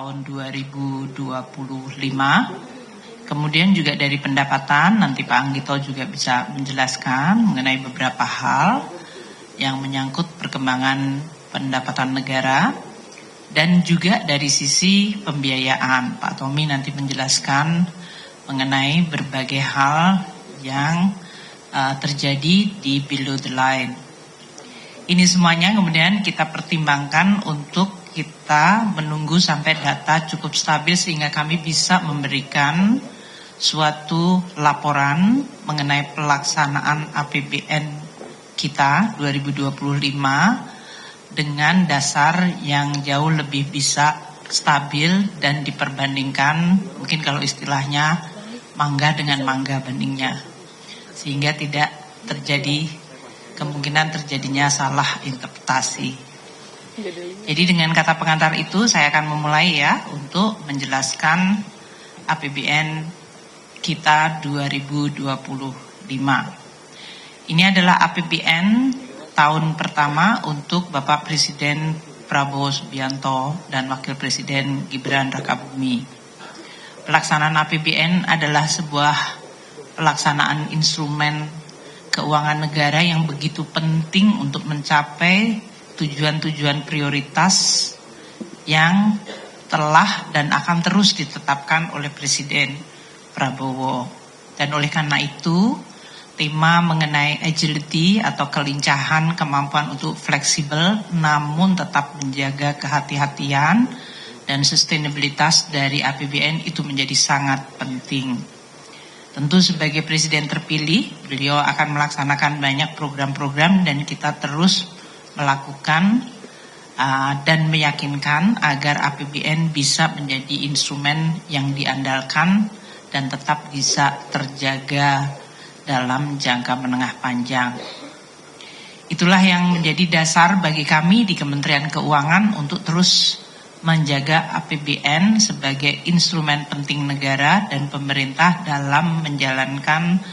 tahun 2025. Kemudian juga dari pendapatan, nanti Pak Anggito juga bisa menjelaskan mengenai beberapa hal yang menyangkut perkembangan pendapatan negara. Dan juga dari sisi pembiayaan, Pak Tommy nanti menjelaskan mengenai berbagai hal yang terjadi di below the line. Ini semuanya kemudian kita pertimbangkan untuk kita menunggu sampai data cukup stabil sehingga kami bisa memberikan suatu laporan mengenai pelaksanaan APBN kita 2025 dengan dasar yang jauh lebih bisa stabil dan diperbandingkan, mungkin kalau istilahnya mangga dengan mangga bandingnya, sehingga tidak terjadi kemungkinan terjadinya salah interpretasi. Jadi dengan kata pengantar itu saya akan memulai ya untuk menjelaskan APBN kita 2025. Ini adalah APBN tahun pertama untuk Bapak Presiden Prabowo Subianto dan Wakil Presiden Gibran Rakabuming. Pelaksanaan APBN adalah sebuah pelaksanaan instrumen keuangan negara yang begitu penting untuk mencapai tujuan-tujuan prioritas yang telah dan akan terus ditetapkan oleh Presiden Prabowo. Dan oleh karena itu, tema mengenai agility atau kelincahan, kemampuan untuk fleksibel namun tetap menjaga kehati-hatian dan sustainabilitas dari APBN itu menjadi sangat penting. Tentu sebagai Presiden terpilih, beliau akan melaksanakan banyak program-program dan kita terus melakukan dan meyakinkan agar APBN bisa menjadi instrumen yang diandalkan dan tetap bisa terjaga dalam jangka menengah panjang. Itulah yang menjadi dasar bagi kami di Kementerian Keuangan untuk terus menjaga APBN sebagai instrumen penting negara dan pemerintah dalam menjalankan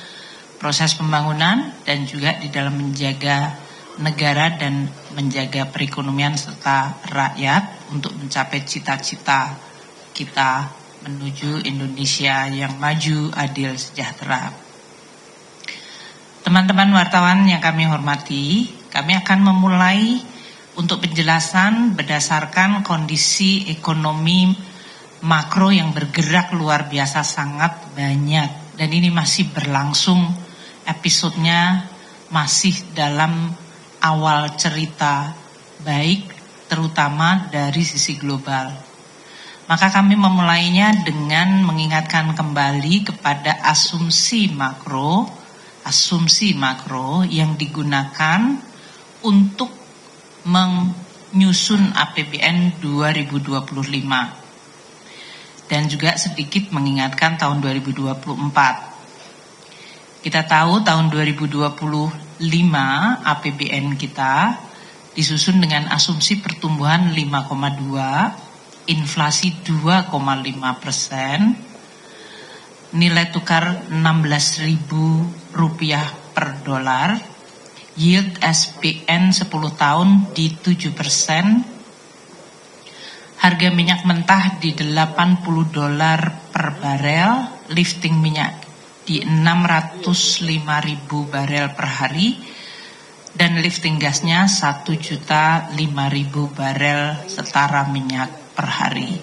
proses pembangunan dan juga di dalam menjaga negara dan menjaga perekonomian serta rakyat untuk mencapai cita-cita kita menuju Indonesia yang maju, adil, sejahtera. Teman-teman wartawan yang kami hormati, kami akan memulai untuk penjelasan berdasarkan kondisi ekonomi makro yang bergerak luar biasa sangat banyak. Dan ini masih berlangsung, episodenya masih dalam awal cerita baik, terutama dari sisi global. Maka kami memulainya dengan mengingatkan kembali kepada asumsi makro yang digunakan untuk menyusun APBN 2025 dan juga sedikit mengingatkan tahun 2024. Kita tahu tahun 2025 APBN kita disusun dengan asumsi pertumbuhan 5,2, inflasi 2,5%, nilai tukar Rp16.000 per dolar, yield SPN 10 tahun di 7%, harga minyak mentah di $80 per barel, lifting minyak di 605.000 barel per hari, dan lifting gasnya 1.005.000 barel setara minyak per hari.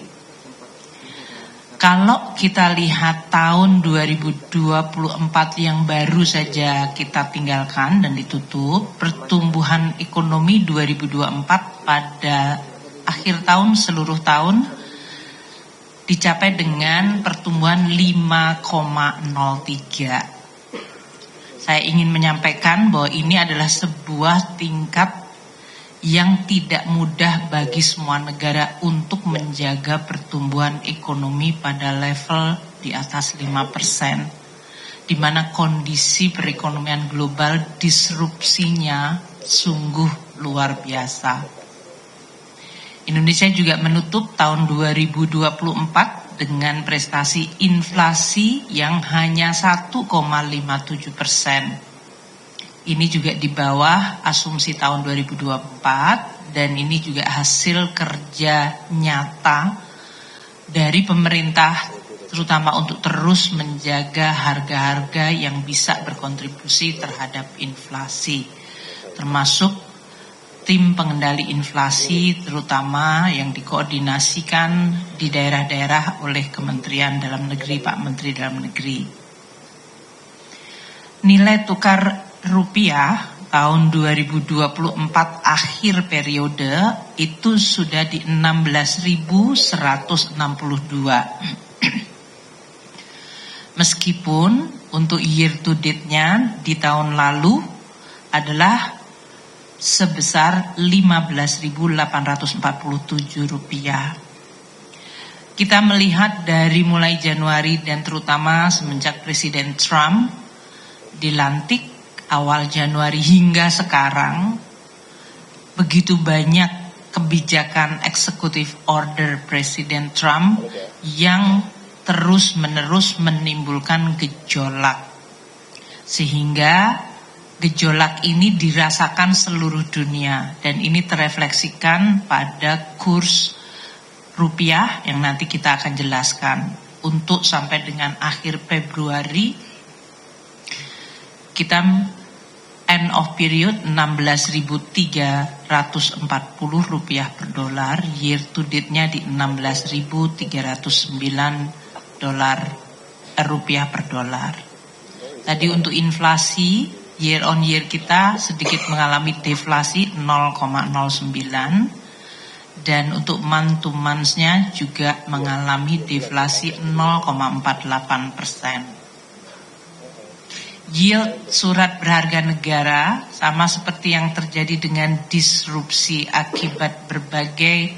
Kalau kita lihat tahun 2024 yang baru saja kita tinggalkan dan ditutup, pertumbuhan ekonomi 2024 pada akhir tahun seluruh tahun dicapai dengan pertumbuhan 5,03. Saya ingin menyampaikan bahwa ini adalah sebuah tingkat yang tidak mudah bagi semua negara untuk menjaga pertumbuhan ekonomi pada level di atas 5%, di mana kondisi perekonomian global disrupsinya sungguh luar biasa. Indonesia juga menutup tahun 2024 dengan prestasi inflasi yang hanya 1,57%. Ini juga di bawah asumsi tahun 2024 dan ini juga hasil kerja nyata dari pemerintah, terutama untuk terus menjaga harga-harga yang bisa berkontribusi terhadap inflasi, termasuk tim pengendali inflasi terutama yang dikoordinasikan di daerah-daerah oleh Kementerian Dalam Negeri, Pak Menteri Dalam Negeri. Nilai tukar rupiah tahun 2024 akhir periode itu sudah di 16.162. Meskipun untuk year to date-nya di tahun lalu adalah sebesar 15.847 rupiah. Kita melihat dari mulai Januari dan terutama semenjak Presiden Trump dilantik awal Januari hingga sekarang, begitu banyak kebijakan eksekutif order Presiden Trump yang terus-menerus menimbulkan gejolak. Sehingga gejolak ini dirasakan seluruh dunia dan ini terefleksikan pada kurs rupiah yang nanti kita akan jelaskan. Untuk sampai dengan akhir Februari kita end of period 16.340 rupiah per dolar, year to date-nya di 16.309 rupiah per dolar. Tadi untuk inflasi year on year kita sedikit mengalami deflasi 0,09 dan untuk month to month-nya juga mengalami deflasi 0,48%. Yield surat berharga negara sama seperti yang terjadi dengan disrupsi akibat berbagai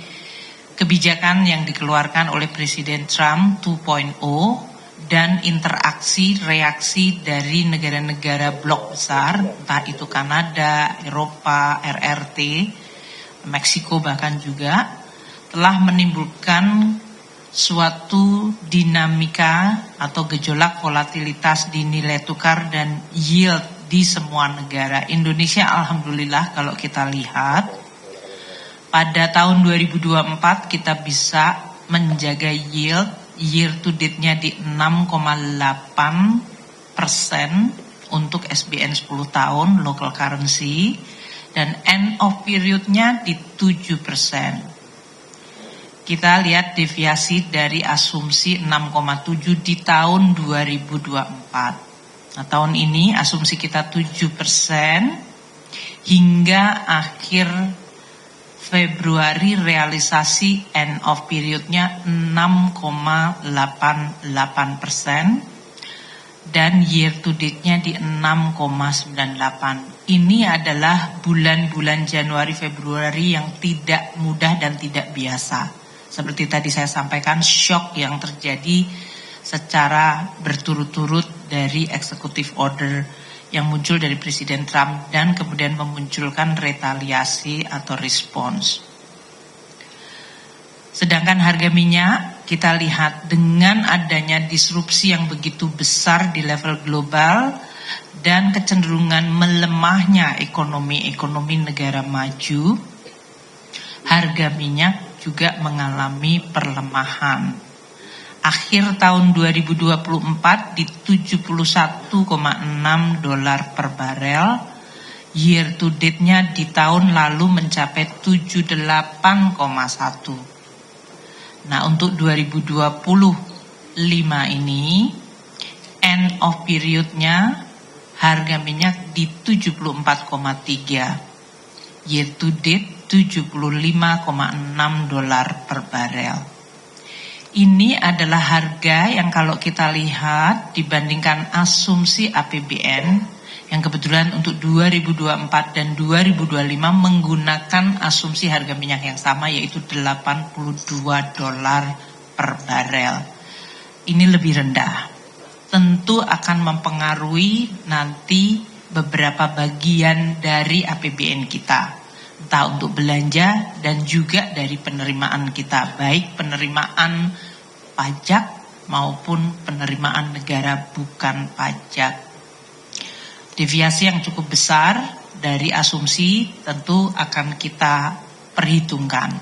kebijakan yang dikeluarkan oleh Presiden Trump 2.0 dan interaksi reaksi dari negara-negara blok besar, entah itu Kanada, Eropa, RRT, Meksiko bahkan juga telah menimbulkan suatu dinamika atau gejolak volatilitas di nilai tukar dan yield di semua negara. Indonesia alhamdulillah kalau kita lihat pada tahun 2024 kita bisa menjaga yield year to date-nya di 6,8% untuk SBN 10 tahun local currency dan end of period-nya di 7%. Kita lihat deviasi dari asumsi 6,7 di tahun 2024. Nah, tahun ini asumsi kita 7% hingga akhir Februari realisasi end of period-nya 6,88% dan year to date-nya di 6,98. Ini adalah bulan-bulan Januari Februari yang tidak mudah dan tidak biasa. Seperti tadi saya sampaikan, shock yang terjadi secara berturut-turut dari executive order yang muncul dari Presiden Trump dan kemudian memunculkan retaliasi atau respons. Sedangkan harga minyak kita lihat dengan adanya disrupsi yang begitu besar di level global dan kecenderungan melemahnya ekonomi negara maju, harga minyak juga mengalami perlemahan. Akhir tahun 2024 di 71,6 dolar per barel, year to date-nya di tahun lalu mencapai 78,1. Nah, untuk 2025 ini end of period-nya harga minyak di 74,3. Year to date 75,6 dolar per barel. Ini adalah harga yang kalau kita lihat dibandingkan asumsi APBN yang kebetulan untuk 2024 dan 2025 menggunakan asumsi harga minyak yang sama yaitu 82 dolar per barel. Ini lebih rendah. Tentu akan mempengaruhi nanti beberapa bagian dari APBN kita. Entah untuk belanja dan juga dari penerimaan kita, baik penerimaan pajak maupun penerimaan negara bukan pajak. Deviasi yang cukup besar dari asumsi tentu akan kita perhitungkan.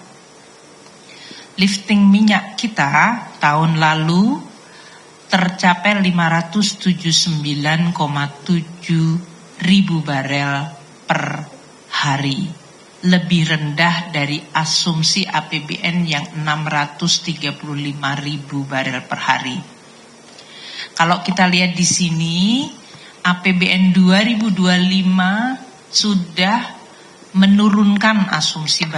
lifting minyak kita tahun lalu tercapai 579,7 ribu barel per hari, lebih rendah dari asumsi APBN yang 635 ribu barel per hari. Kalau kita lihat di sini, APBN 2025 sudah menurunkan asumsi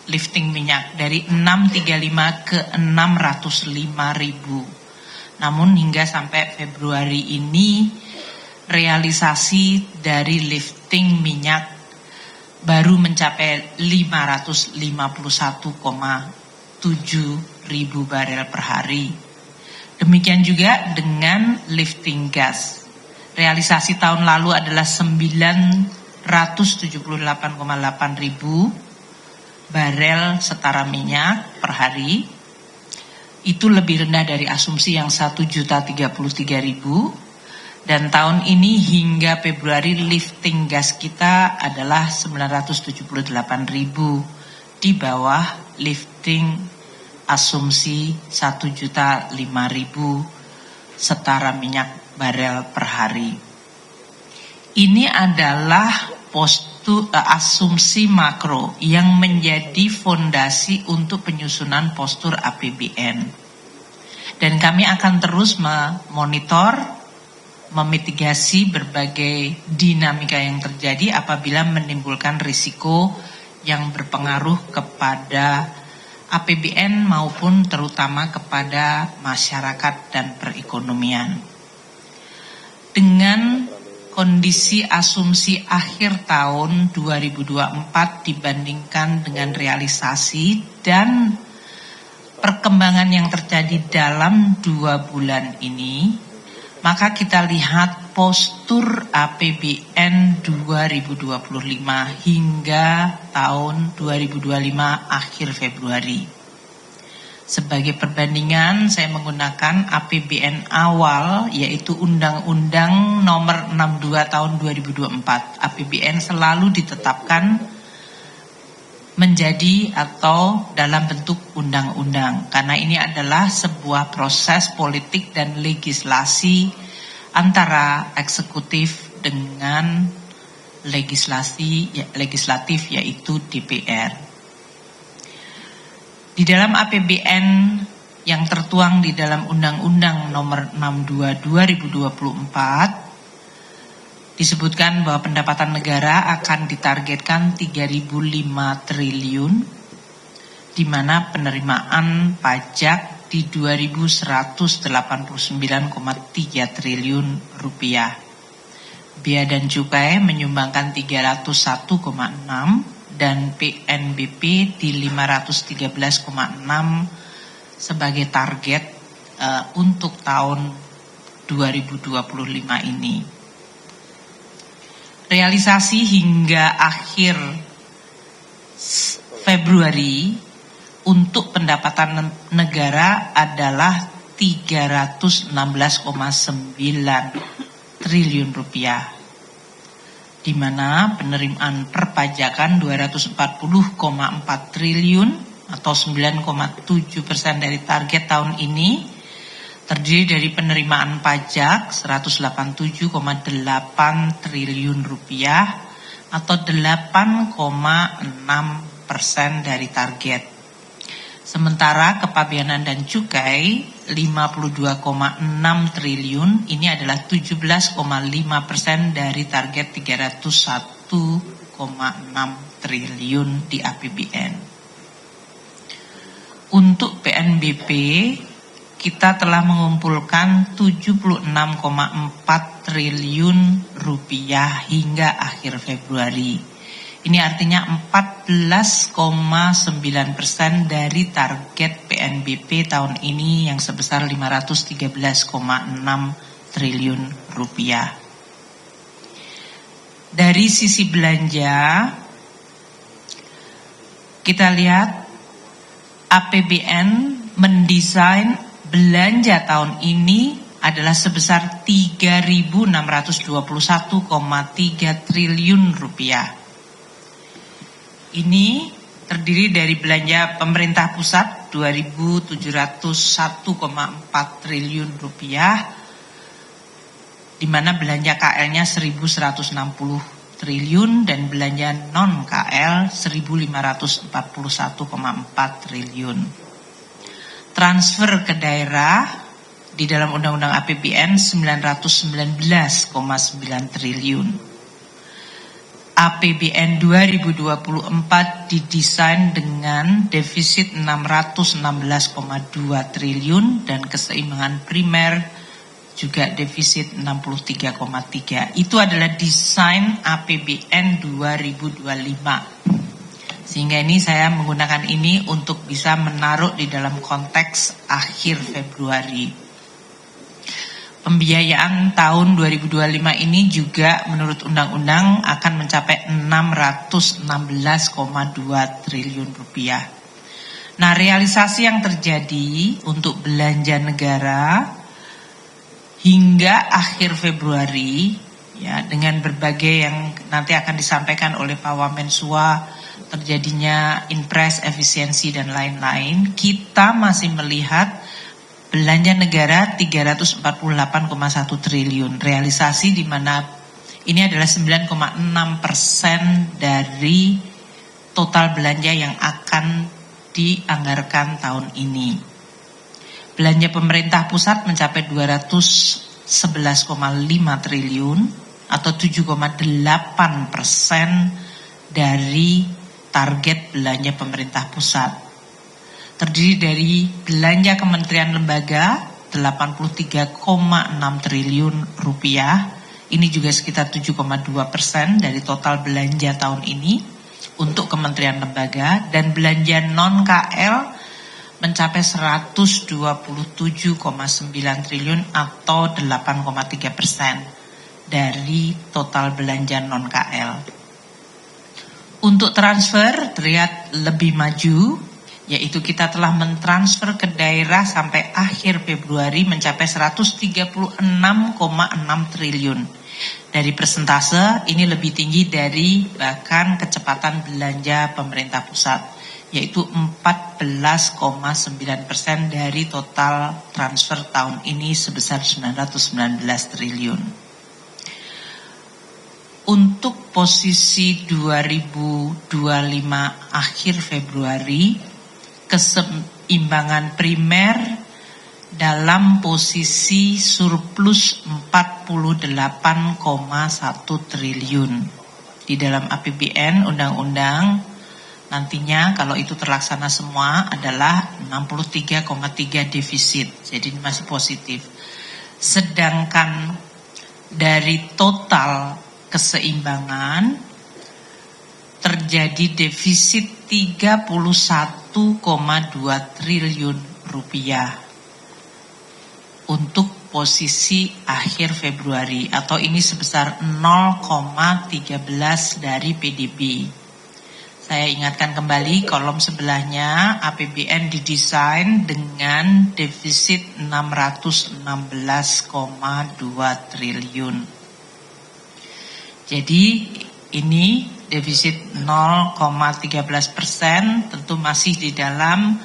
lifting minyak dari 635 ke 605 ribu. Namun hingga sampai Februari ini realisasi dari lifting minyak baru mencapai 551,7 ribu barel per hari. Demikian juga dengan lifting gas. Realisasi tahun lalu adalah 978,8 ribu barel setara minyak per hari. Itu lebih rendah dari asumsi yang 1.033.000. Dan tahun ini hingga Februari lifting gas kita adalah 978.000, di bawah lifting asumsi 1.005.000 setara minyak barel per hari. Ini adalah asumsi makro yang menjadi fondasi untuk penyusunan postur APBN. Dan kami akan terus memonitor, memitigasi berbagai dinamika yang terjadi apabila menimbulkan risiko yang berpengaruh kepada APBN maupun terutama kepada masyarakat dan perekonomian. Dengan kondisi asumsi akhir tahun 2024 dibandingkan dengan realisasi dan perkembangan yang terjadi dalam 2 bulan ini, maka kita lihat postur APBN 2025 hingga tahun 2025 akhir Februari. Sebagai perbandingan, saya menggunakan APBN awal, yaitu Undang-Undang Nomor 62 Tahun 2024. APBN selalu ditetapkan menjadi atau dalam bentuk undang-undang, karena ini adalah sebuah proses politik dan legislasi antara eksekutif dengan legislatif yaitu DPR. Di dalam APBN yang tertuang di dalam Undang-Undang Nomor 62 2024 disebutkan bahwa pendapatan negara akan ditargetkan 3.005 triliun, di mana penerimaan pajak di 2.189,3 triliun rupiah. Bea dan cukai menyumbangkan 301,6 dan PNBP di 513,6 sebagai target untuk tahun 2025 ini. Realisasi hingga akhir Februari untuk pendapatan negara adalah 316,9 triliun rupiah, di mana penerimaan perpajakan 240,4 triliun atau 9,7% dari target tahun ini, terdiri dari penerimaan pajak 187,8 triliun rupiah atau 8,6% dari target. Sementara kepabeanan dan cukai 52,6 triliun, ini adalah 17,5% dari target 301,6 triliun di APBN. Untuk PNBP, kita telah mengumpulkan 76,4 triliun rupiah hingga akhir Februari. Ini artinya 14,9% dari target PNBP tahun ini yang sebesar 513,6 triliun rupiah. Dari sisi belanja, kita lihat APBN mendesain belanja tahun ini adalah sebesar 3.621,3 triliun rupiah. Ini terdiri dari belanja pemerintah pusat 2.701,4 triliun rupiah, di mana belanja KL-nya 1.160 triliun dan belanja non-KL 1.541,4 triliun. Transfer ke daerah di dalam Undang-Undang APBN 919,9 triliun. APBN 2024 didesain dengan defisit 616,2 triliun dan keseimbangan primer juga defisit 63,3. Itu adalah desain APBN 2025. Sehingga ini saya menggunakan ini untuk bisa menaruh di dalam konteks akhir Februari. Pembiayaan tahun 2025 ini juga menurut undang-undang akan mencapai 616,2 triliun rupiah. Nah, realisasi yang terjadi untuk belanja negara hingga akhir Februari, ya, dengan berbagai yang nanti akan disampaikan oleh Pak Wamensua, terjadinya impres, efisiensi dan lain-lain, kita masih melihat belanja negara 348,1 triliun. Realisasi di mana ini adalah 9,6% dari total belanja yang akan dianggarkan tahun ini. Belanja pemerintah pusat mencapai 211,5 triliun atau 7,8% dari target belanja pemerintah pusat. Terdiri dari belanja kementerian lembaga 83,6 triliun rupiah. Ini juga sekitar 7,2% dari total belanja tahun ini untuk kementerian lembaga, dan belanja non-KL mencapai 127,9 triliun atau 8,3% dari total belanja non-KL. Untuk transfer terlihat lebih maju, yaitu kita telah mentransfer ke daerah sampai akhir Februari mencapai 136,6 triliun. Dari persentase ini lebih tinggi dari bahkan kecepatan belanja pemerintah pusat, yaitu 14,9% dari total transfer tahun ini sebesar 919 triliun. Untuk posisi 2025 akhir Februari, keseimbangan primer dalam posisi surplus 48,1 triliun. Di dalam APBN undang-undang nantinya kalau itu terlaksana semua adalah 63,3 defisit. Jadi ini masih positif. Sedangkan dari total keseimbangan terjadi defisit 31,2 triliun rupiah untuk posisi akhir Februari, atau ini sebesar 0,13 dari PDB. Saya ingatkan kembali kolom sebelahnya, APBN didesain dengan defisit 616,2 triliun. Jadi ini defisit 0,13%, tentu masih di dalam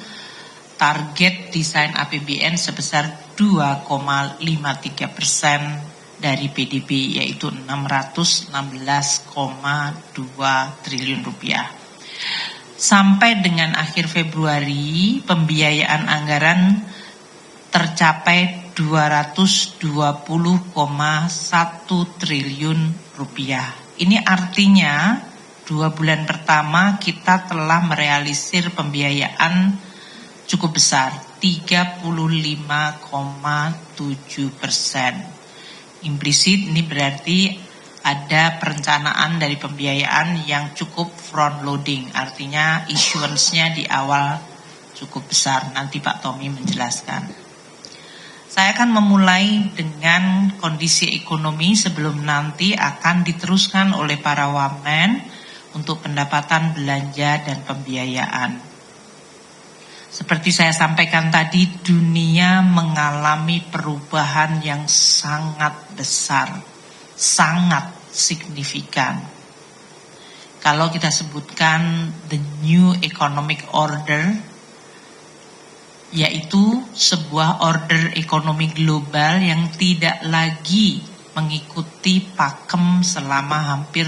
target desain APBN sebesar 2,53% dari PDB, yaitu 616,2 triliun rupiah. Sampai dengan akhir Februari, pembiayaan anggaran tercapai 220,1 triliun rupiah. Ini artinya 2 bulan pertama kita telah merealisir pembiayaan cukup besar, 35,7%. Implisit ini berarti ada perencanaan dari pembiayaan yang cukup front loading, artinya issuance-nya di awal cukup besar. Nanti Pak Tommy menjelaskan. Saya akan memulai dengan kondisi ekonomi sebelum nanti akan diteruskan oleh para wamen untuk pendapatan belanja dan pembiayaan. Seperti saya sampaikan tadi, dunia mengalami perubahan yang sangat besar, sangat signifikan. Kalau kita sebutkan the new economic order, yaitu sebuah order ekonomi global yang tidak lagi mengikuti pakem selama hampir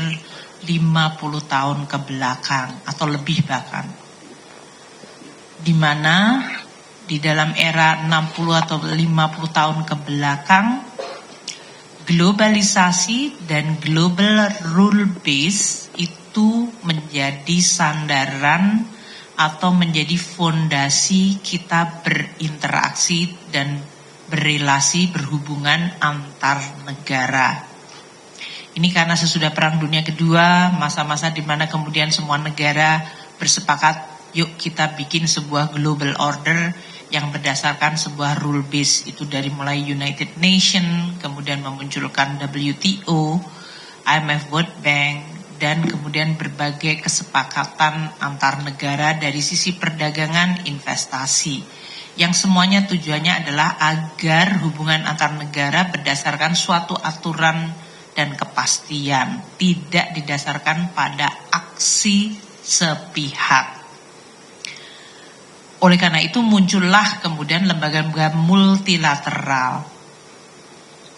50 tahun ke belakang atau lebih bahkan. Di mana di dalam era 60 atau 50 tahun ke belakang, globalisasi dan global rule base itu menjadi sandaran atau menjadi fondasi kita berinteraksi dan berrelasi berhubungan antar negara. Ini karena sesudah Perang Dunia Kedua, masa-masa di mana kemudian semua negara bersepakat, yuk kita bikin sebuah global order yang berdasarkan sebuah rule base, itu dari mulai United Nations, kemudian memunculkan WTO, IMF World Bank, dan kemudian berbagai kesepakatan antar negara dari sisi perdagangan investasi. Yang semuanya tujuannya adalah agar hubungan antar negara berdasarkan suatu aturan dan kepastian, tidak didasarkan pada aksi sepihak. Oleh karena itu muncullah kemudian lembaga-lembaga multilateral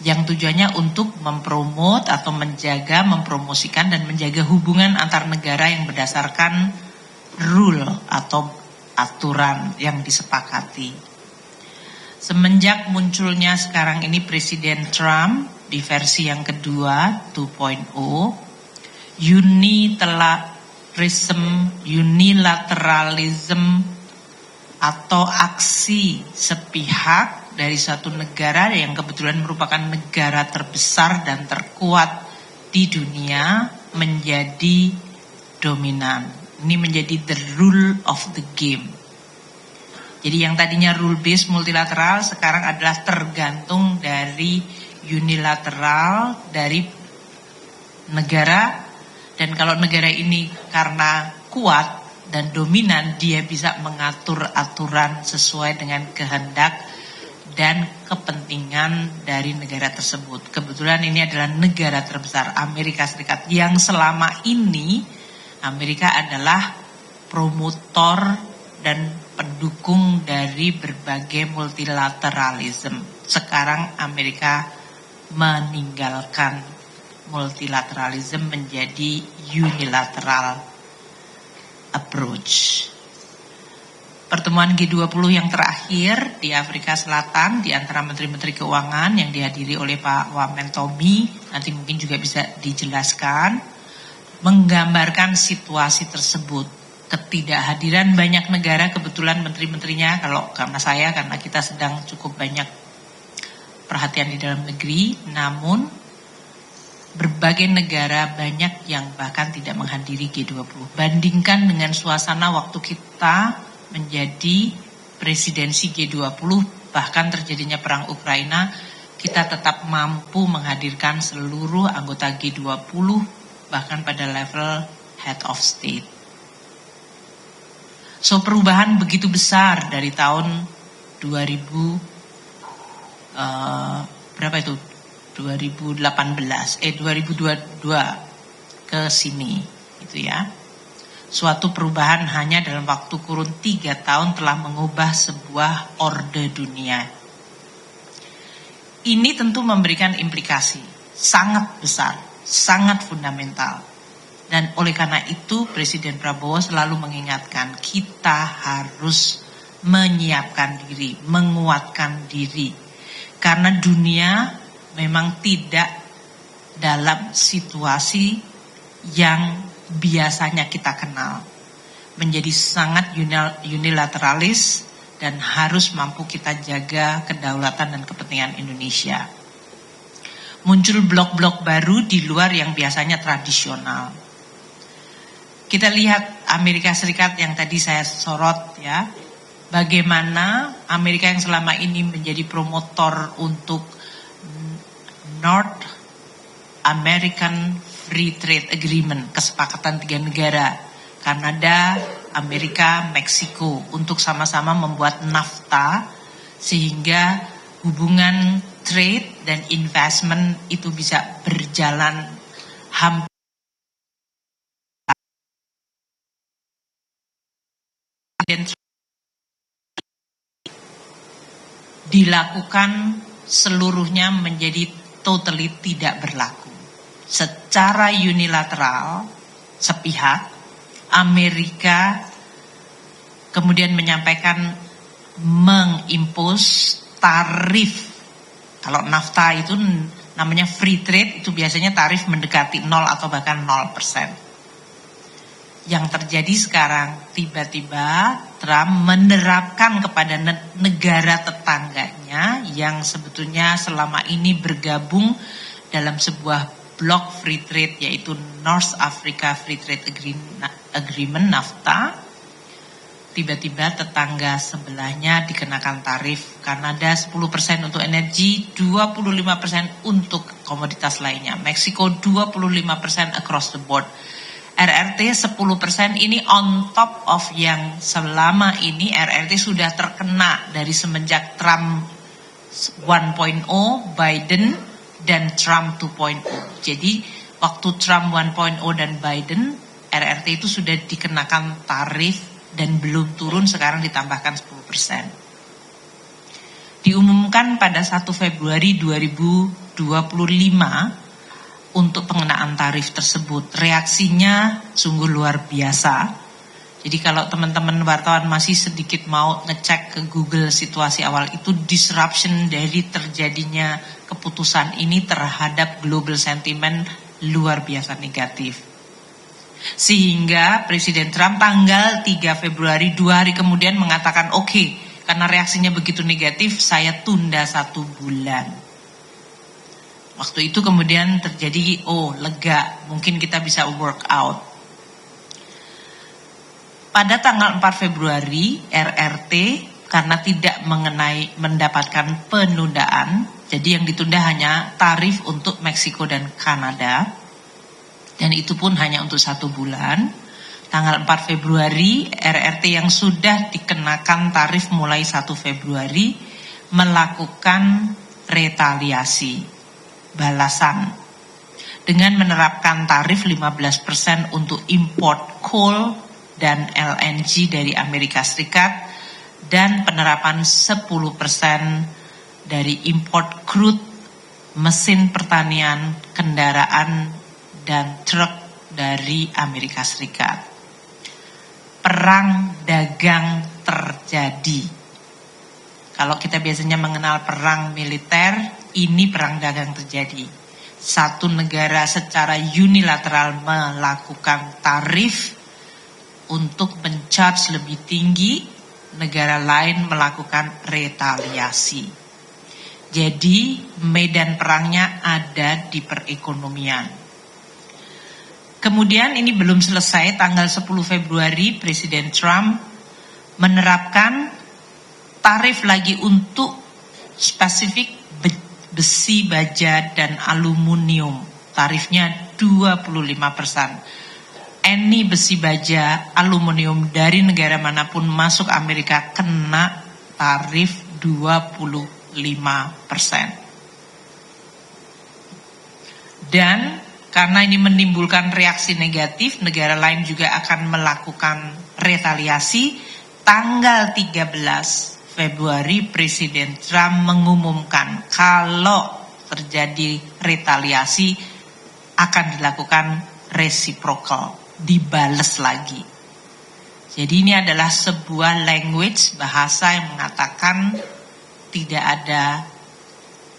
yang tujuannya untuk mempromot atau menjaga, mempromosikan dan menjaga hubungan antar negara yang berdasarkan rule atau aturan yang disepakati. Semenjak munculnya sekarang ini Presiden Trump di versi yang kedua 2.0, unilateralism atau aksi sepihak dari suatu negara yang kebetulan merupakan negara terbesar dan terkuat di dunia menjadi dominan. Ini menjadi the rule of the game. Jadi yang tadinya rule based multilateral sekarang adalah tergantung dari unilateral dari negara, dan kalau negara ini karena kuat dan dominan, dia bisa mengatur aturan sesuai dengan kehendak dan kepentingan dari negara tersebut. Kebetulan ini adalah negara terbesar, Amerika Serikat, yang selama ini Amerika adalah promotor dan pendukung dari berbagai multilateralism. Sekarang Amerika meninggalkan multilateralism menjadi unilateral approach. Pertemuan G20 yang terakhir di Afrika Selatan di antara Menteri-Menteri Keuangan yang dihadiri oleh Pak Wamentommy, nanti mungkin juga bisa dijelaskan, menggambarkan situasi tersebut. Ketidakhadiran banyak negara, kebetulan menteri-menterinya, karena kita sedang cukup banyak perhatian di dalam negeri, namun berbagai negara banyak yang bahkan tidak menghadiri G20. Bandingkan dengan suasana waktu kita menjadi presidensi G20, bahkan terjadinya perang Ukraina, kita tetap mampu menghadirkan seluruh anggota G20 bahkan pada level head of state. So perubahan begitu besar dari tahun 2018 ke sini itu ya. Suatu perubahan hanya dalam waktu kurun 3 tahun telah mengubah sebuah orde dunia. Ini tentu memberikan implikasi sangat besar, sangat fundamental. Dan oleh karena itu Presiden Prabowo selalu mengingatkan kita harus menyiapkan diri, menguatkan diri. Karena dunia memang tidak dalam situasi yang biasanya kita kenal. Menjadi sangat unilateralis dan harus mampu kita jaga kedaulatan dan kepentingan Indonesia. Muncul blok-blok baru di luar yang biasanya tradisional. Kita lihat Amerika Serikat yang tadi saya sorot ya. Bagaimana Amerika yang selama ini menjadi promotor untuk North American Free Trade Agreement, kesepakatan 3 negara, Kanada, Amerika, Meksiko, untuk sama-sama membuat NAFTA sehingga hubungan trade dan investment itu bisa berjalan hampir dilakukan seluruhnya menjadi totally tidak berlaku. Secara unilateral, sepihak, Amerika kemudian menyampaikan mengimpos tarif. Kalau NAFTA itu namanya free trade, itu biasanya tarif mendekati 0 atau bahkan 0%. Yang terjadi sekarang, tiba-tiba Trump menerapkan kepada negara tetangganya yang sebetulnya selama ini bergabung dalam sebuah blok free trade, yaitu North Africa Free Trade Agreement NAFTA. Tiba-tiba tetangga sebelahnya dikenakan tarif. Kanada 10% untuk energi, 25% untuk komoditas lainnya. Meksiko 25% across the board. RRT 10% ini on top of yang selama ini RRT sudah terkena dari semenjak Trump 1.0, Biden, dan Trump 2.0. Jadi waktu Trump 1.0 dan Biden, RRT itu sudah dikenakan tarif dan belum turun, sekarang ditambahkan 10%. Diumumkan pada 1 Februari 2025 untuk pengenaan tarif tersebut. Reaksinya sungguh luar biasa. Jadi kalau teman-teman wartawan masih sedikit mau ngecek ke Google situasi awal itu, disruption dari terjadinya keputusan ini terhadap global sentiment luar biasa negatif. Sehingga Presiden Trump tanggal 3 Februari 2 hari kemudian mengatakan oke, karena reaksinya begitu negatif saya tunda 1 bulan. Waktu itu kemudian terjadi, lega, mungkin kita bisa work out. Pada tanggal 4 Februari, RRT karena tidak mendapatkan penundaan, jadi yang ditunda hanya tarif untuk Meksiko dan Kanada, dan itu pun hanya untuk 1 bulan. Tanggal 4 Februari, RRT yang sudah dikenakan tarif mulai 1 Februari melakukan retaliasi, balasan, dengan menerapkan tarif 15% untuk import coal dan LNG dari Amerika Serikat dan penerapan 10% dari import crude, mesin pertanian, kendaraan, dan truk dari Amerika Serikat. Perang dagang terjadi. Kalau kita biasanya mengenal perang militer, ini perang dagang terjadi. Satu negara secara unilateral melakukan tarif untuk men-charge lebih tinggi, negara lain melakukan retaliasi. Jadi medan perangnya ada di perekonomian. Kemudian ini belum selesai, tanggal 10 Februari Presiden Trump menerapkan tarif lagi untuk spesifik besi, baja, dan aluminium. Tarifnya 25%. Any besi, baja, aluminium dari negara manapun masuk Amerika kena tarif 25%. Dan karena ini menimbulkan reaksi negatif, negara lain juga akan melakukan retaliasi. Tanggal 13 Februari Presiden Trump mengumumkan kalau terjadi retaliasi akan dilakukan reciprocal, dibales lagi. Jadi ini adalah sebuah language, bahasa yang mengatakan tidak ada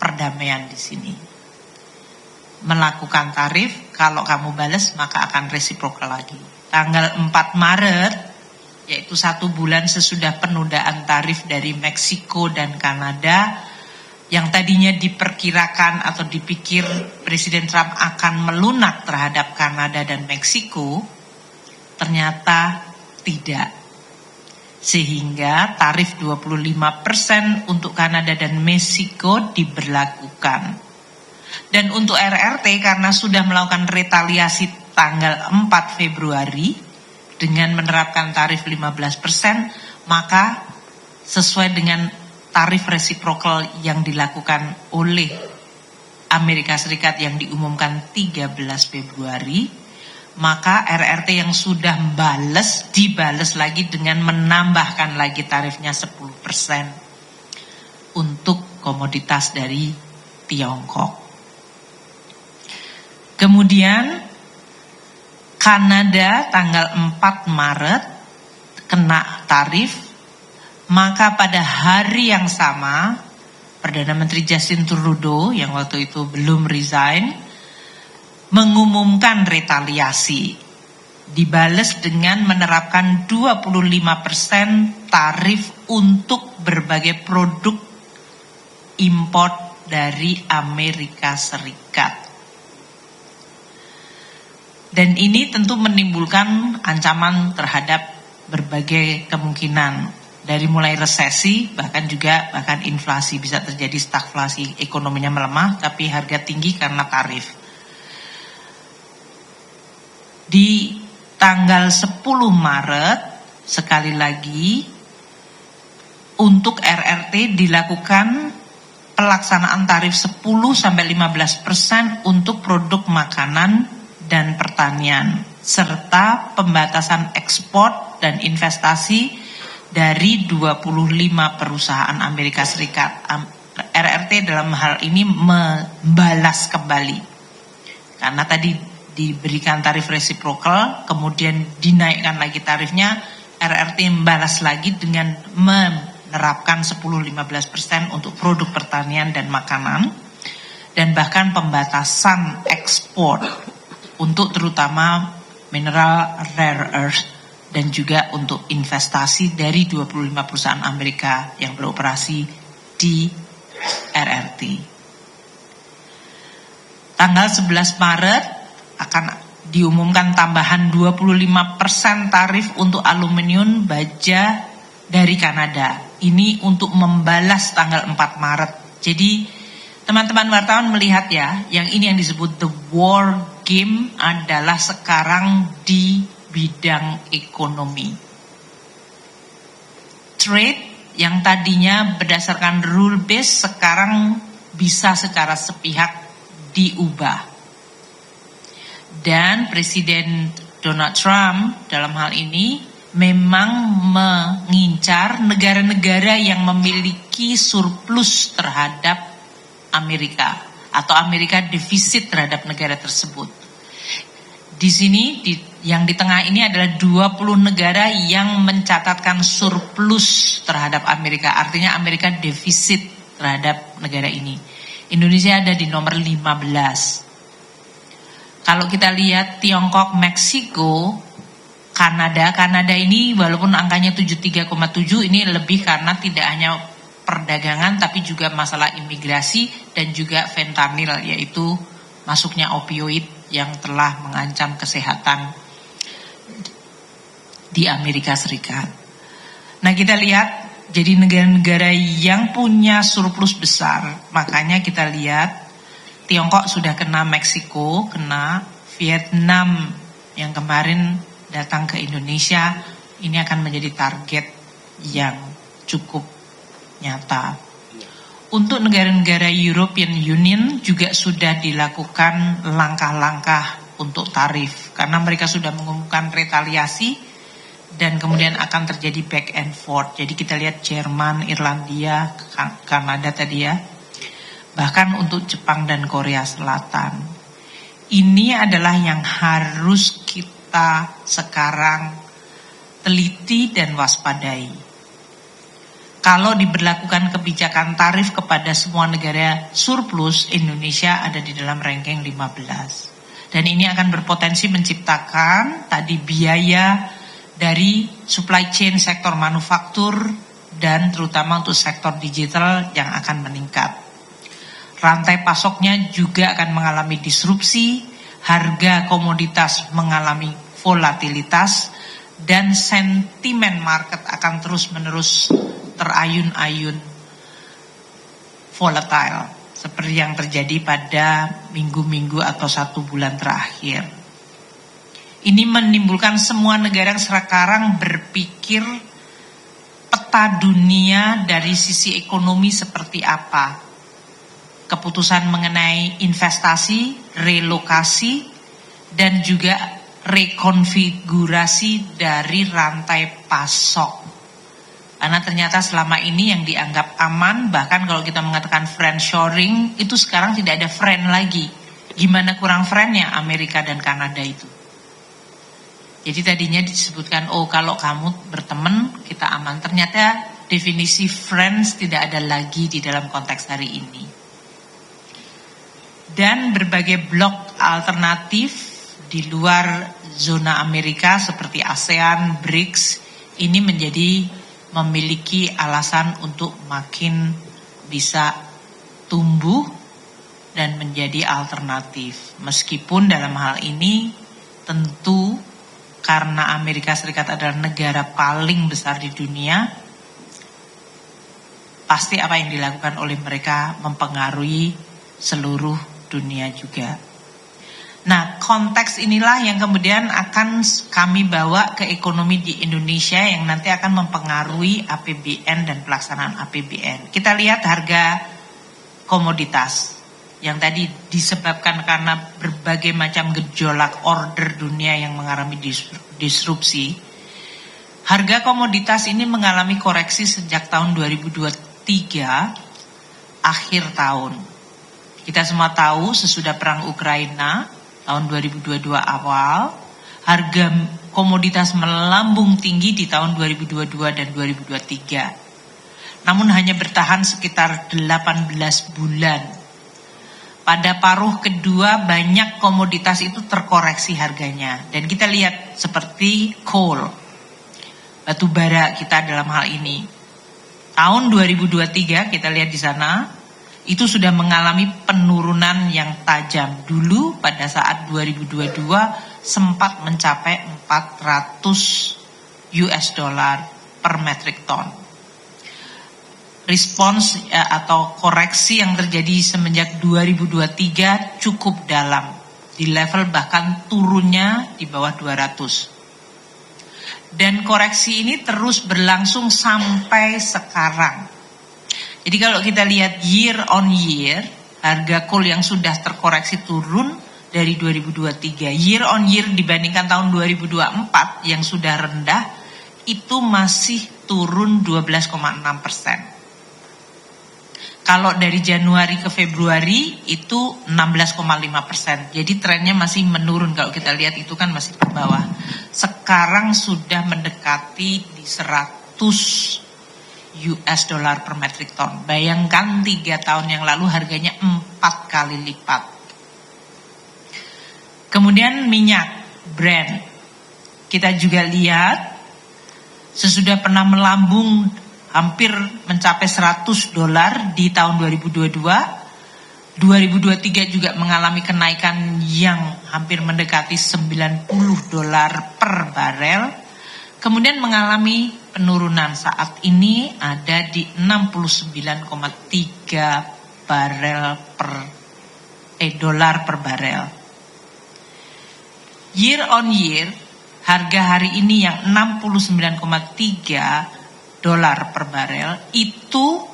perdamaian di sini. Melakukan tarif, kalau kamu balas maka akan reciprocal lagi. Tanggal 4 Maret, yaitu 1 bulan sesudah penundaan tarif dari Meksiko dan Kanada, yang tadinya diperkirakan atau dipikir Presiden Trump akan melunak terhadap Kanada dan Meksiko, ternyata tidak. Sehingga tarif 25% untuk Kanada dan Meksiko diberlakukan. Dan untuk RRT karena sudah melakukan retaliasi tanggal 4 Februari, dengan menerapkan tarif 15%, maka sesuai dengan tarif reciprocal yang dilakukan oleh Amerika Serikat yang diumumkan 13 Februari, maka RRT yang sudah dibales lagi dengan menambahkan lagi tarifnya 10% untuk komoditas dari Tiongkok. Kemudian Kanada tanggal 4 Maret kena tarif, maka pada hari yang sama Perdana Menteri Justin Trudeau yang waktu itu belum resign mengumumkan retaliasi, dibales dengan menerapkan 25% tarif untuk berbagai produk impor dari Amerika Serikat. Dan ini tentu menimbulkan ancaman terhadap berbagai kemungkinan, dari mulai resesi bahkan inflasi, bisa terjadi stagflasi, ekonominya melemah tapi harga tinggi karena tarif. Di tanggal 10 Maret sekali lagi untuk RRT dilakukan pelaksanaan tarif 10-15% untuk produk makanan dan pertanian, serta pembatasan ekspor dan investasi dari 25 perusahaan Amerika Serikat. RRT dalam hal ini membalas kembali, karena tadi diberikan tarif reciprocal, kemudian dinaikkan lagi tarifnya, RRT membalas lagi dengan menerapkan 10-15% untuk produk pertanian dan makanan, dan bahkan pembatasan ekspor untuk terutama mineral rare earth dan juga untuk investasi dari 25 perusahaan Amerika yang beroperasi di RRT. Tanggal 11 Maret akan diumumkan tambahan 25% tarif untuk aluminium baja dari Kanada. Ini untuk membalas tanggal 4 Maret. Jadi teman-teman wartawan melihat ya, yang ini yang disebut the war game adalah sekarang di bidang ekonomi. Trade yang tadinya berdasarkan rule base sekarang bisa secara sepihak diubah. Dan Presiden Donald Trump dalam hal ini memang mengincar negara-negara yang memiliki surplus terhadap Amerika atau Amerika defisit terhadap negara tersebut. Di sini yang di tengah ini adalah 20 negara yang mencatatkan surplus terhadap Amerika, artinya Amerika defisit terhadap negara ini. Indonesia ada di nomor 15. Kalau kita lihat Tiongkok, Meksiko, Kanada ini walaupun angkanya 73,7, ini lebih karena tidak hanya perdagangan tapi juga masalah imigrasi dan juga fentanyl, yaitu masuknya opioid yang telah mengancam kesehatan di Amerika Serikat. Nah, kita lihat jadi negara-negara yang punya surplus besar, makanya kita lihat Tiongkok sudah kena, Meksiko kena, Vietnam yang kemarin datang ke Indonesia ini akan menjadi target yang cukup nyata. Untuk negara-negara European Union juga sudah dilakukan langkah-langkah untuk tarif, karena mereka sudah mengumumkan retaliasi dan kemudian akan terjadi back and forth. Jadi kita lihat Jerman, Irlandia, Kanada tadi ya, bahkan untuk Jepang dan Korea Selatan. Ini adalah yang harus kita sekarang teliti dan waspadai. Kalau diberlakukan kebijakan tarif kepada semua negara surplus, Indonesia ada di dalam ranking 15. Dan ini akan berpotensi menciptakan tadi biaya dari supply chain sektor manufaktur dan terutama untuk sektor digital yang akan meningkat. Rantai pasoknya juga akan mengalami disrupsi, harga komoditas mengalami volatilitas, dan sentimen market akan terus-menerus terayun-ayun volatile seperti yang terjadi pada minggu-minggu atau 1 bulan terakhir. Ini menimbulkan semua negara sekarang berpikir peta dunia dari sisi ekonomi seperti apa. Keputusan mengenai investasi, relokasi, dan juga rekonfigurasi dari rantai pasok. Karena ternyata selama ini yang dianggap aman, bahkan kalau kita mengatakan friendshoring, itu sekarang tidak ada friend lagi. Gimana kurang friendnya Amerika dan Kanada itu? Jadi tadinya disebutkan, oh kalau kamu berteman kita aman. Ternyata definisi friends tidak ada lagi di dalam konteks hari ini. Dan berbagai blok alternatif di luar zona Amerika seperti ASEAN, BRICS, ini memiliki alasan untuk makin bisa tumbuh dan menjadi alternatif. Meskipun dalam hal ini tentu karena Amerika Serikat adalah negara paling besar di dunia, pasti apa yang dilakukan oleh mereka mempengaruhi seluruh dunia juga. Nah, konteks inilah yang kemudian akan kami bawa ke ekonomi di Indonesia yang nanti akan mempengaruhi APBN dan pelaksanaan APBN. Kita lihat harga komoditas yang tadi disebabkan karena berbagai macam gejolak order dunia yang mengalami disrupsi. Harga komoditas ini mengalami koreksi sejak tahun 2023 akhir tahun. Kita semua tahu sesudah perang Ukraina tahun 2022 awal, harga komoditas melambung tinggi di tahun 2022 dan 2023. Namun hanya bertahan sekitar 18 bulan. Pada paruh kedua banyak komoditas itu terkoreksi harganya. Dan kita lihat seperti coal, batu bara kita dalam hal ini. Tahun 2023 kita lihat di sana, itu sudah mengalami penurunan yang tajam. Dulu pada saat 2022 sempat mencapai 400 US dollar per metric ton. Respons atau koreksi yang terjadi semenjak 2023 cukup dalam. Di level bahkan turunnya di bawah 200. Dan koreksi ini terus berlangsung sampai sekarang. Jadi kalau kita lihat year on year, harga coal yang sudah terkoreksi turun dari 2023. Year on year dibandingkan tahun 2024 yang sudah rendah, itu masih turun 12,6%. Kalau dari Januari ke Februari itu 16,5%. Jadi trennya masih menurun, kalau kita lihat itu kan masih ke bawah. Sekarang sudah mendekati di 100 US dollar per metric ton. Bayangkan 3 tahun yang lalu harganya 4 kali lipat. Kemudian minyak Brent. Kita juga lihat sesudah pernah melambung hampir mencapai 100 dolar di tahun 2022. 2023 juga mengalami kenaikan yang hampir mendekati 90 dolar per barel. Kemudian mengalami penurunan, saat ini ada di 69,3 dolar per barel. Year on year, harga hari ini yang 69,3 dolar per barel itu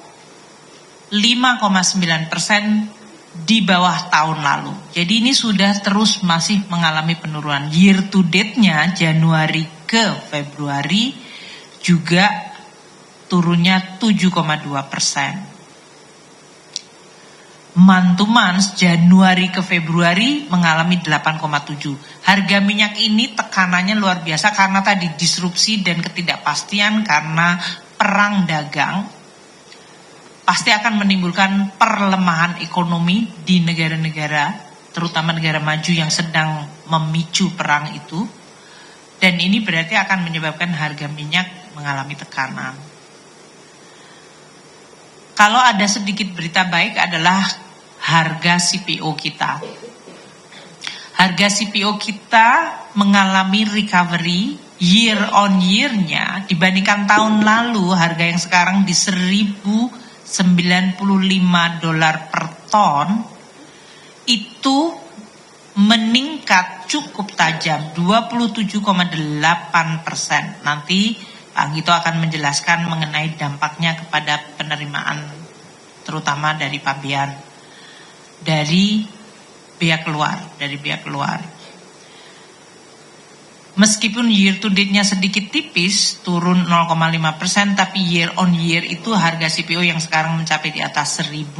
5,9% di bawah tahun lalu. Jadi ini sudah terus masih mengalami penurunan. Year to date-nya Januari ke Februari juga turunnya 7,2%. Month to month Januari ke Februari mengalami 8,7. Harga minyak ini tekanannya luar biasa karena tadi disrupsi dan ketidakpastian karena perang dagang. Pasti akan menimbulkan perlemahan ekonomi di negara-negara, terutama negara maju yang sedang memicu perang itu. Dan ini berarti akan menyebabkan harga minyak mengalami tekanan. Kalau ada sedikit berita baik adalah harga CPO kita. Harga CPO kita mengalami recovery year on year-nya dibandingkan tahun lalu. Harga yang sekarang di 1.095 dolar per ton itu meningkat cukup tajam 27,8%. Nanti Pak Gito akan menjelaskan mengenai dampaknya kepada penerimaan terutama dari pabean dari biaya keluar. Meskipun year to date-nya sedikit tipis, turun 0,5%, tapi year on year itu harga CPO yang sekarang mencapai di atas 1.000,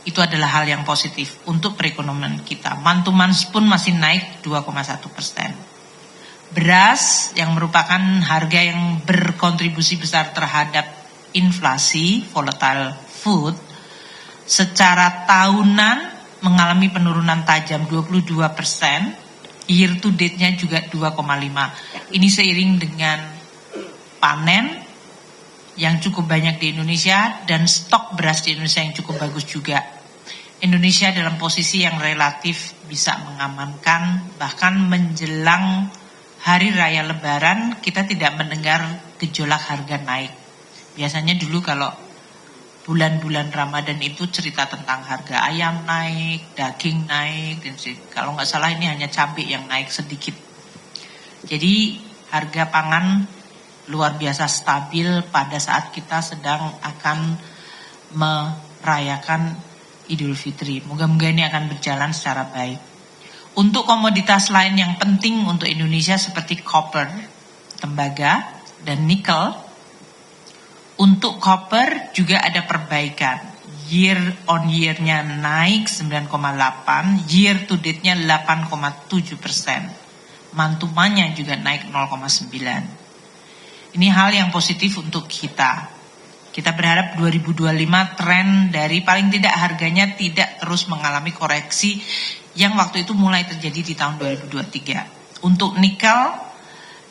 itu adalah hal yang positif untuk perekonomian kita. Month to month pun masih naik 2,1%. Beras yang merupakan harga yang berkontribusi besar terhadap inflasi, volatile food, secara tahunan mengalami penurunan tajam 22%. Year to date-nya juga 2,5. Ini seiring dengan panen yang cukup banyak di Indonesia dan stok beras di Indonesia yang cukup bagus juga. Indonesia dalam posisi yang relatif bisa mengamankan, bahkan menjelang Hari Raya Lebaran kita tidak mendengar gejolak harga naik. Biasanya dulu kalau bulan-bulan Ramadan itu cerita tentang harga ayam naik, daging naik, dan kalau nggak salah ini hanya cabai yang naik sedikit. Jadi harga pangan luar biasa stabil pada saat kita sedang akan merayakan Idul Fitri. Moga-moga ini akan berjalan secara baik. Untuk komoditas lain yang penting untuk Indonesia seperti copper, tembaga, dan nikel, untuk copper juga ada perbaikan. Year on year-nya naik 9,8, year to date-nya 8,7%. Mantumannya juga naik 0,9. Ini hal yang positif untuk kita. Kita berharap 2025 tren dari paling tidak harganya tidak terus mengalami koreksi yang waktu itu mulai terjadi di tahun 2023. Untuk nikel,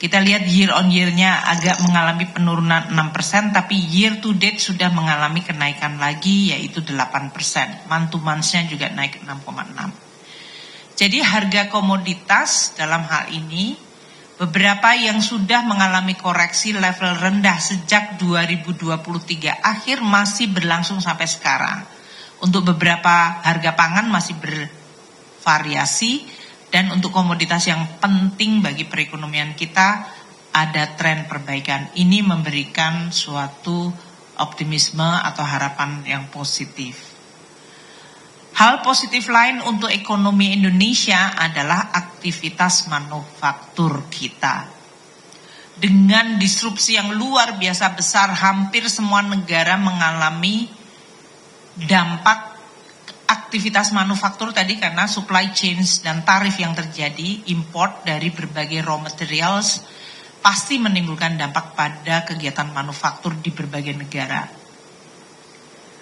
kita lihat year on year-nya agak mengalami penurunan 6%, tapi year to date sudah mengalami kenaikan lagi yaitu 8%. Month to month-nya juga naik 6,6. Jadi harga komoditas dalam hal ini beberapa yang sudah mengalami koreksi level rendah sejak 2023 akhir masih berlangsung sampai sekarang. Untuk beberapa harga pangan masih bervariasi, dan untuk komoditas yang penting bagi perekonomian kita ada tren perbaikan. Ini memberikan suatu optimisme atau harapan yang positif. Hal positif lain untuk ekonomi Indonesia adalah aktivitas manufaktur kita. Dengan disrupsi yang luar biasa besar, hampir semua negara mengalami dampak aktivitas manufaktur tadi karena supply chains dan tarif yang terjadi, import dari berbagai raw materials pasti menimbulkan dampak pada kegiatan manufaktur di berbagai negara.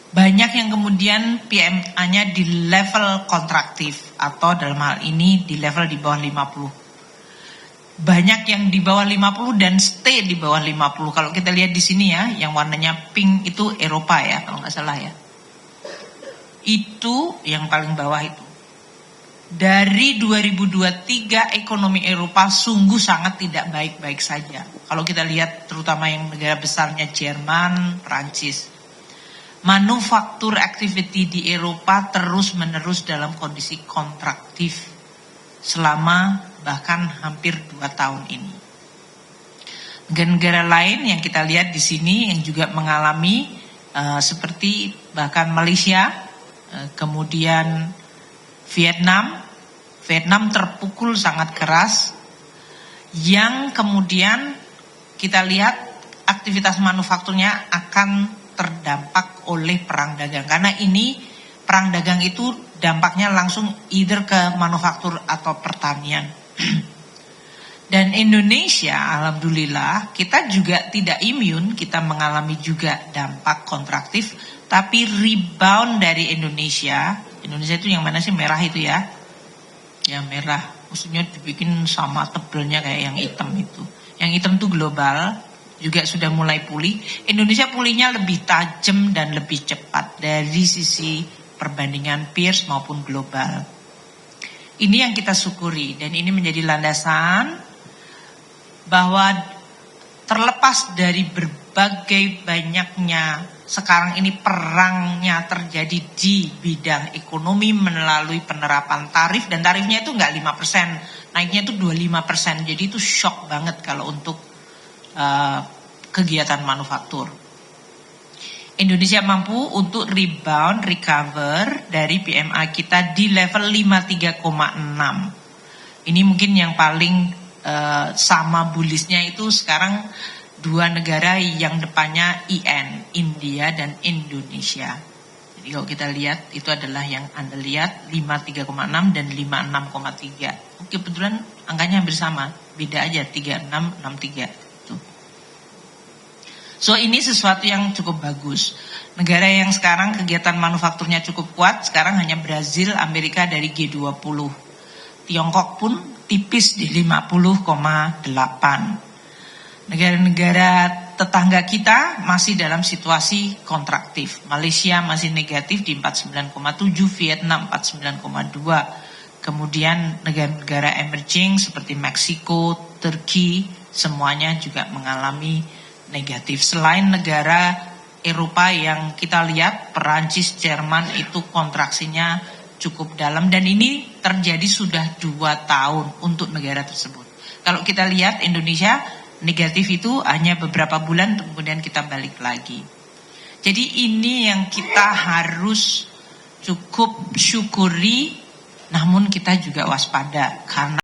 Banyak yang kemudian PMA-nya di level kontraktif atau dalam hal ini di level di bawah 50. Banyak yang di bawah 50 dan stay di bawah 50. Kalau kita lihat di sini ya, yang warnanya pink itu Eropa ya, kalau nggak salah ya. Itu yang paling bawah itu. Dari 2023 ekonomi Eropa sungguh sangat tidak baik-baik saja. Kalau kita lihat terutama yang negara besarnya Jerman, Prancis. Manufaktur activity di Eropa terus-menerus dalam kondisi kontraktif selama bahkan hampir 2 tahun ini. Negara-negara lain yang kita lihat di sini yang juga mengalami seperti bahkan Malaysia, kemudian Vietnam terpukul sangat keras, yang kemudian kita lihat aktivitas manufakturnya akan terdampak oleh perang dagang. Karena ini perang dagang itu dampaknya langsung either ke manufaktur atau pertanian. Dan Indonesia alhamdulillah kita juga tidak imun, kita mengalami juga dampak kontraktif, tapi rebound dari Indonesia itu yang mana sih, merah itu ya? Ya merah, maksudnya dibikin sama tebelnya kayak yang hitam itu. Yang hitam itu global juga sudah mulai pulih. Indonesia pulihnya lebih tajam dan lebih cepat dari sisi perbandingan peers maupun global. Ini yang kita syukuri dan ini menjadi landasan bahwa terlepas dari berbagai banyaknya sekarang ini perangnya terjadi di bidang ekonomi melalui penerapan tarif, dan tarifnya itu nggak 5%, naiknya itu 25%. Jadi itu shock banget kalau untuk kegiatan manufaktur. Indonesia mampu untuk rebound, recover dari PMA kita di level 53,6. Ini mungkin yang paling sama bullish-nya itu sekarang dua negara yang depannya IN, India dan Indonesia. Jadi kalau kita lihat itu adalah yang Anda lihat 53,6 dan 56,3. Oke, kebetulan angkanya hampir sama, beda aja 3663 itu. So ini sesuatu yang cukup bagus. Negara yang sekarang kegiatan manufakturnya cukup kuat sekarang hanya Brazil, Amerika dari G20. Tiongkok pun tipis di 50,8. Negara-negara tetangga kita masih dalam situasi kontraktif. Malaysia masih negatif di 49,7, Vietnam 49,2. Kemudian negara-negara emerging seperti Meksiko, Turki, semuanya juga mengalami negatif. Selain negara Eropa yang kita lihat, Perancis, Jerman itu kontraksinya cukup dalam. Dan ini terjadi sudah 2 tahun untuk negara tersebut. Kalau kita lihat Indonesia, negatif itu hanya beberapa bulan, kemudian kita balik lagi. Jadi ini yang kita harus cukup syukuri, namun kita juga waspada karena